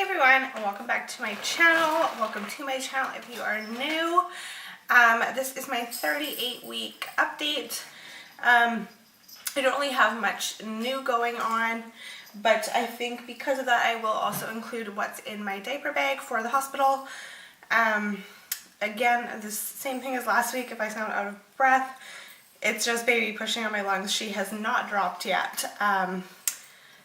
Hey everyone, and welcome back to my channel. Welcome to my channel if you are new. This is my 38-week update. I don't really have much new going on, but I think because of that I will also include what's in my diaper bag for the hospital. Again, the same thing as last week. If I sound out of breath, it's just baby pushing on my lungs. She has not dropped yet,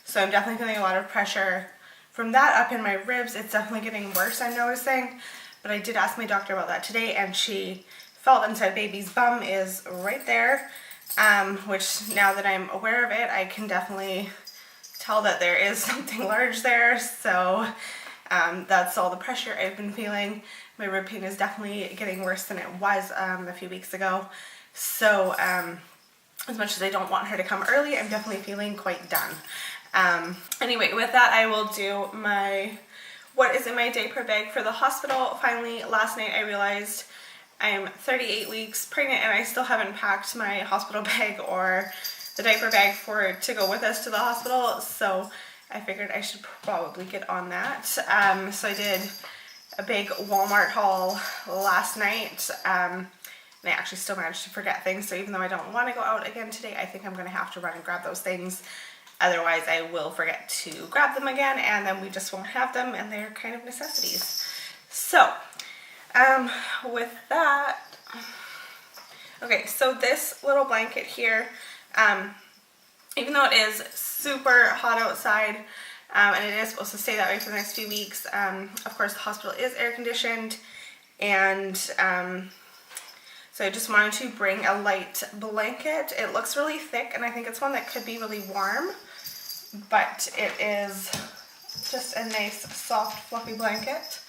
so I'm definitely feeling a lot of pressure from that up in my ribs. It's definitely getting worse, I'm noticing, but I did ask my doctor about that today, and she felt and said baby's bum is right there, which now that I'm aware of it, I can definitely tell that there is something large there. So that's all the pressure I've been feeling. My rib pain is definitely getting worse than it was a few weeks ago. So as much as I don't want her to come early, I'm definitely feeling quite done. Anyway, with that, I will do what is in my diaper bag for the hospital. Finally, last night I realized I am 38 weeks pregnant and I still haven't packed my hospital bag or the diaper bag to go with us to the hospital, so I figured I should probably get on that. So I did a big Walmart haul last night, and I actually still managed to forget things, so even though I don't want to go out again today, I think I'm going to have to run and grab those things. Otherwise, I will forget to grab them again, and then we just won't have them, and they're kind of necessities. So, with that, okay, so this little blanket here, even though it is super hot outside, and it is supposed to stay that way for the next few weeks, of course the hospital is air conditioned, and so I just wanted to bring a light blanket. It looks really thick, and I think it's one that could be really warm, but it is just a nice, soft, fluffy blanket.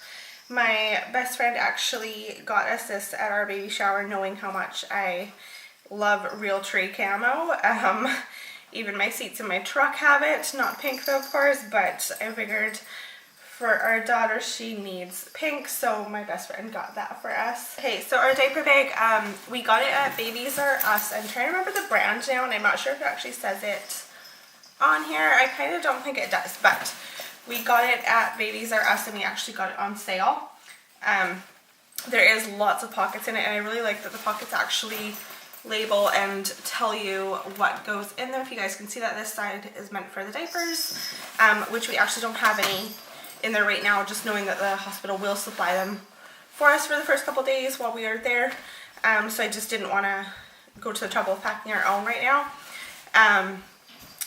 My best friend actually got us this at our baby shower, knowing how much I love real tree camo. Even my seats in my truck have it, not pink though, of course, but I figured for our daughter, she needs pink, so my best friend got that for us. Okay, so our diaper bag, we got it at Babies R Us. I'm trying to remember the brand now, and I'm not sure if it actually says it on here. I kind of don't think it does, but we got it at Babies R Us, and we actually got it on sale. There is lots of pockets in it, and I really like that the pockets actually label and tell you what goes in them. If you guys can see that, this side is meant for the diapers, which we actually don't have any in there right now, just knowing that the hospital will supply them for us for the first couple days while we are there. So I just didn't want to go to the trouble of packing our own right now,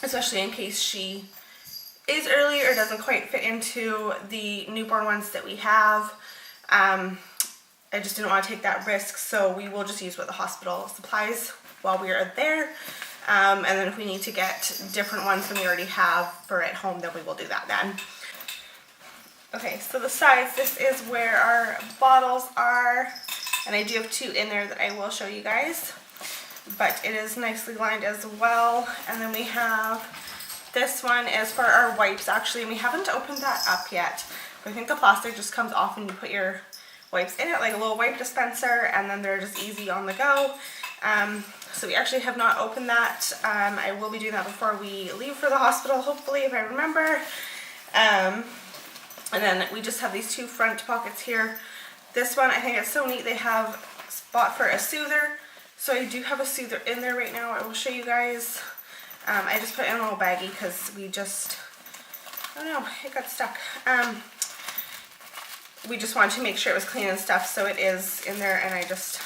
especially in case she is early or doesn't quite fit into the newborn ones that we have. I just didn't want to take that risk, so we will just use what the hospital supplies while we are there. And then if we need to get different ones than we already have for at home, then we will do that then. Okay, so the sides, this is where our bottles are, and I do have two in there that I will show you guys, but it is nicely lined as well. And then we have, this one is for our wipes actually, and we haven't opened that up yet, but I think the plastic just comes off when you put your wipes in it, like a little wipe dispenser, and then they're just easy on the go. So we actually have not opened that. I will be doing that before we leave for the hospital, hopefully, if I remember. And then we just have these two front pockets here. This one, I think it's so neat, they have a spot for a soother. So I do have a soother in there right now. I will show you guys. I just put it in a little baggie because we just, I don't know, it got stuck. We just wanted to make sure it was clean and stuff, so it is in there, and I just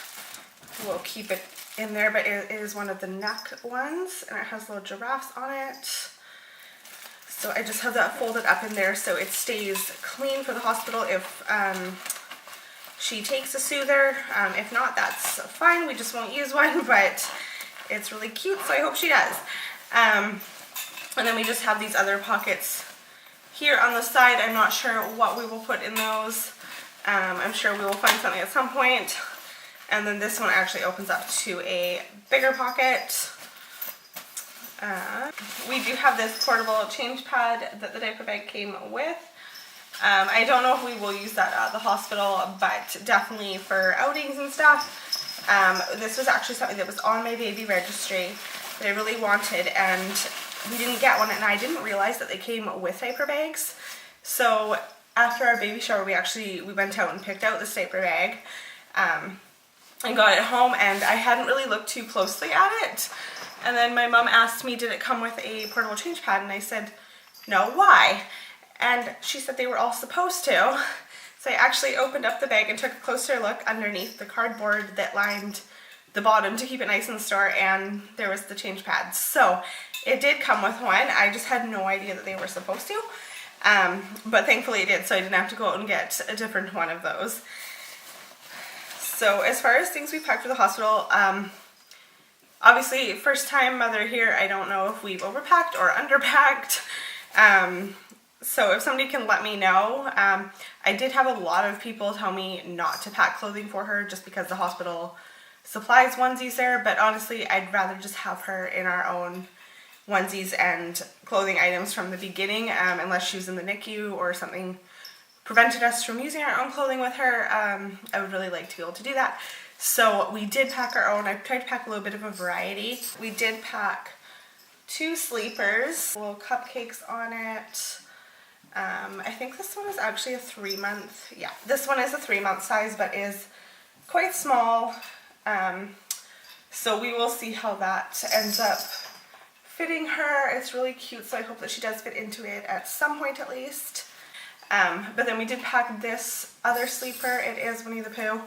will keep it in there. But it is one of the neck ones, and it has little giraffes on it. So I just have that folded up in there so it stays clean for the hospital if she takes a soother. If not, that's fine. We just won't use one, but it's really cute, so I hope she does. And then we just have these other pockets here on the side. I'm not sure what we will put in those. I'm sure we will find something at some point. And then this one actually opens up to a bigger pocket. We do have this portable change pad that the diaper bag came with. I don't know if we will use that at the hospital, but definitely for outings and stuff. This was actually something that was on my baby registry that I really wanted, and we didn't get one, and I didn't realize that they came with diaper bags. So after our baby shower, we went out and picked out this diaper bag and got it home, and I hadn't really looked too closely at it. And then my mom asked me, did it come with a portable change pad? And I said, no, why? And she said they were all supposed to. So I actually opened up the bag and took a closer look underneath the cardboard that lined the bottom to keep it nice in the store, and there was the change pad. So it did come with one. I just had no idea that they were supposed to. But thankfully it did, so I didn't have to go out and get a different one of those. So as far as things we packed for the hospital, obviously first time mother here, I don't know if we've overpacked or underpacked. So if somebody can let me know. I did have a lot of people tell me not to pack clothing for her just because the hospital supplies onesies there, but honestly I'd rather just have her in our own onesies and clothing items from the beginning, unless she was in the NICU or something prevented us from using our own clothing with her. I would really like to be able to do that. So we did pack our own. I tried to pack a little bit of a variety. We did pack 2 sleepers, little cupcakes on it. I think this one is actually a 3-month. Yeah, this one is a 3-month size, but is quite small. So we will see how that ends up fitting her. It's really cute, so I hope that she does fit into it at some point at least. But then we did pack this other sleeper. It is Winnie the Pooh.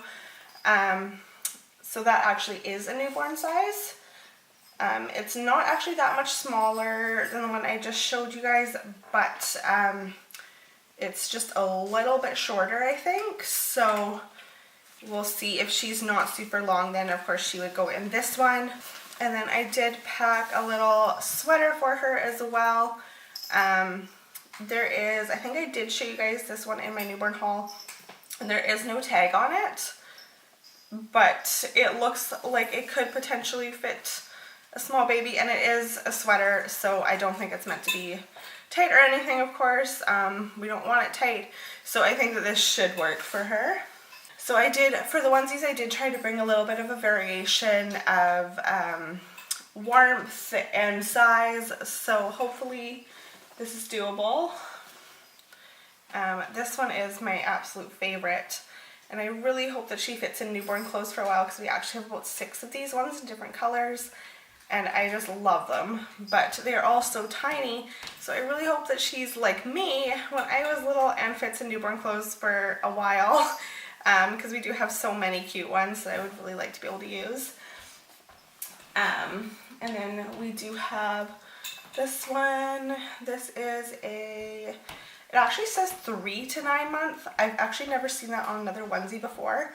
So that actually is a newborn size. It's not actually that much smaller than the one I just showed you guys, but it's just a little bit shorter, I think. So we'll see. If she's not super long, then of course she would go in this one. And then I did pack a little sweater for her as well. There is, I think I did show you guys this one in my newborn haul, and there is no tag on it, but it looks like it could potentially fit a small baby, and it is a sweater, so I don't think it's meant to be tight or anything, of course. We don't want it tight, so I think that this should work for her. So I did, for the onesies, I did try to bring a little bit of a variation of warmth and size, so hopefully this is doable. This one is my absolute favorite, and I really hope that she fits in newborn clothes for a while, because we actually have about 6 of these ones in different colors, and I just love them, but they're all so tiny, so I really hope that she's like me when I was little and fits in newborn clothes for a while, because we do have so many cute ones that I would really like to be able to use. And then we do have this one. This is it actually says 3 to 9 months. I've actually never seen that on another onesie before.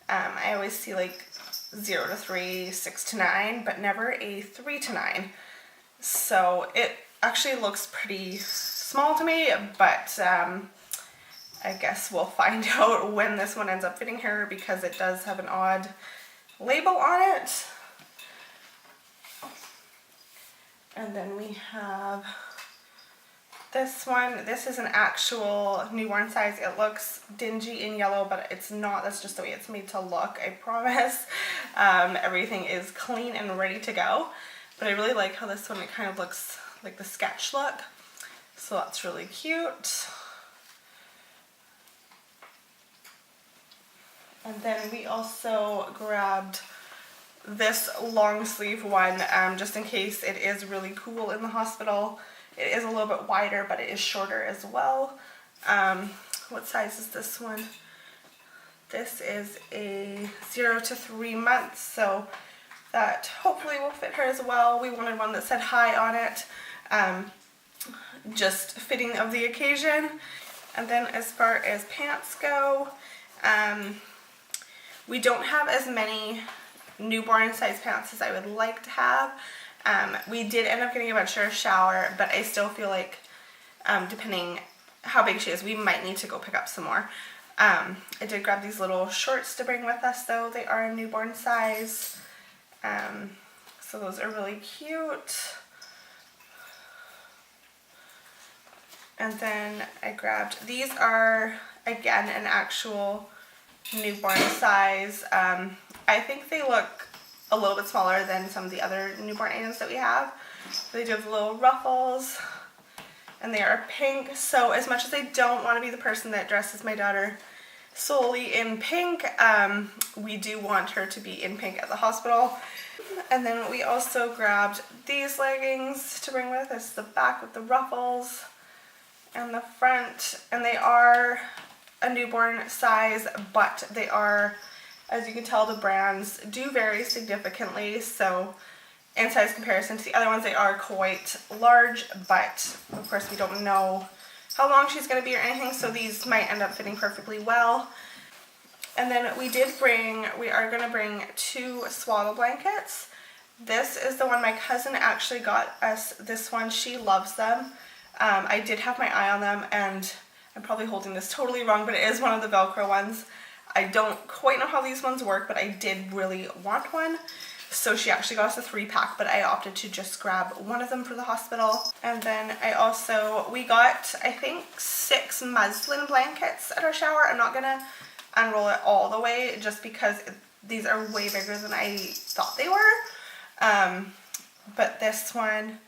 I always see like 0 to 3, 6 to 9, but never a 3 to 9. So it actually looks pretty small to me, but I guess we'll find out when this one ends up fitting her, because it does have an odd label on it. And then we have this one. This is an actual newborn size. It looks dingy in yellow, but it's not. That's just the way it's made to look, I promise. Everything is clean and ready to go. But I really like how this one, it kind of looks like the sketch look. So that's really cute. And then we also grabbed this long sleeve one, just in case it is really cool in the hospital. It is a little bit wider, but it is shorter as well. What size is this one? This is a 0 to 3 months, so that hopefully will fit her as well. We wanted one that said hi on it, just fitting of the occasion. And then as far as pants go, we don't have as many newborn size pants as I would like to have. We did end up getting a bunch for a shower, but I still feel like, depending how big she is, we might need to go pick up some more. I did grab these little shorts to bring with us, though. They are a newborn size, so those are really cute. And then I grabbed, these are, again, an actual newborn size. I think they look a little bit smaller than some of the other newborn items that we have. They do have the little ruffles, and they are pink. So as much as I don't want to be the person that dresses my daughter solely in pink, we do want her to be in pink at the hospital. And then we also grabbed these leggings to bring with us, the back with the ruffles and the front, and they are a newborn size, but they are, as you can tell, the brands do vary significantly. So in size comparison to the other ones, they are quite large, but of course we don't know how long she's going to be or anything, so these might end up fitting perfectly well. And then we are going to bring 2 swaddle blankets. This is the one my cousin actually got us. This one, she loves them. I did have my eye on them, and I'm probably holding this totally wrong, but it is one of the Velcro ones. I don't quite know how these ones work, but I did really want one. So she actually got us a 3-pack, but I opted to just grab one of them for the hospital. And then we got, I think, 6 muslin blankets at our shower. I'm not gonna unroll it all the way just because these are way bigger than I thought they were. But this one,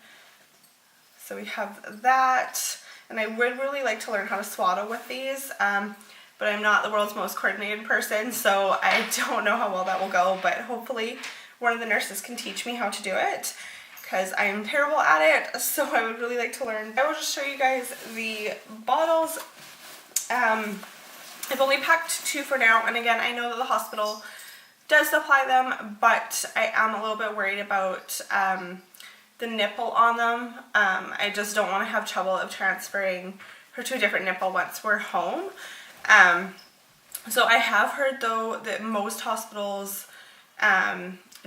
so we have that, and I would really like to learn how to swaddle with these, but I'm not the world's most coordinated person, so I don't know how well that will go, but hopefully one of the nurses can teach me how to do it, because I am terrible at it, so I would really like to learn. I will just show you guys the bottles. I've only packed 2 for now, and again, I know that the hospital does supply them, but I am a little bit worried about the nipple on them. I just don't want to have trouble of transferring her to a different nipple once we're home. So I have heard though that most hospitals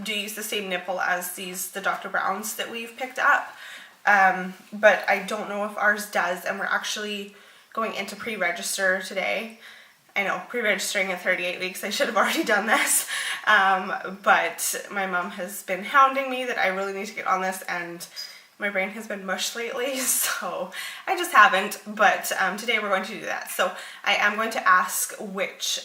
do use the same nipple as the Dr. Brown's that we've picked up, but I don't know if ours does, and we're actually going into pre-register today. I know, pre-registering at 38 weeks, I should have already done this, but my mom has been hounding me that I really need to get on this, and my brain has been mush lately, so I just haven't, but today we're going to do that. So I am going to ask which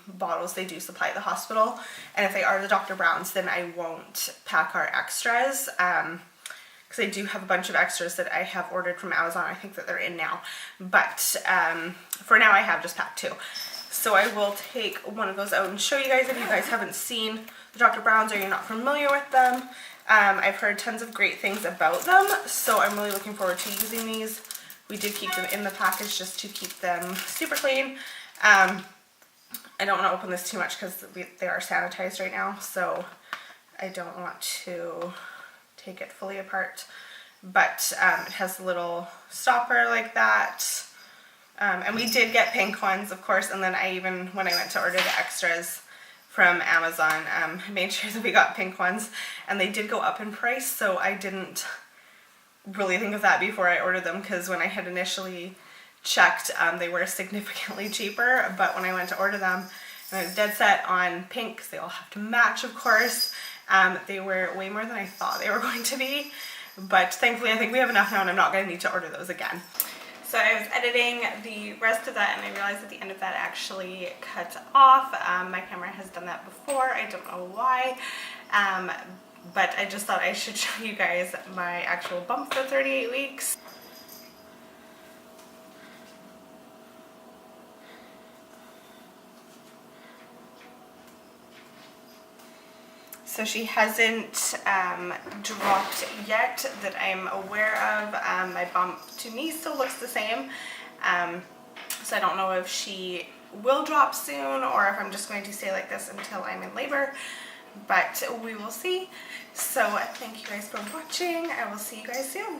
bottles they do supply at the hospital, and if they are the Dr. Brown's, then I won't pack our extras, because I do have a bunch of extras that I have ordered from Amazon. I think that they're in now, but for now I have just packed 2. So I will take one of those out and show you guys if you guys haven't seen the Dr. Brown's or you're not familiar with them. I've heard tons of great things about them, so I'm really looking forward to using these. We did keep them in the package just to keep them super clean. I don't want to open this too much because they are sanitized right now, so I don't want to take it fully apart, but it has a little stopper like that, and we did get pink ones, of course, and then when I went to order the extras from Amazon, made sure that we got pink ones, and they did go up in price, so I didn't really think of that before I ordered them, because when I had initially checked, they were significantly cheaper, but when I went to order them, and I was dead set on pink, because they all have to match, of course, they were way more than I thought they were going to be, but thankfully I think we have enough now and I'm not going to need to order those again. So I was editing the rest of that and I realized at the end of that actually cut off. My camera has done that before, I don't know why, but I just thought I should show you guys my actual bump for 38 weeks. So she hasn't dropped yet that I'm aware of. My bump to me still looks the same. So I don't know if she will drop soon or if I'm just going to stay like this until I'm in labor. But we will see. So thank you guys for watching. I will see you guys soon.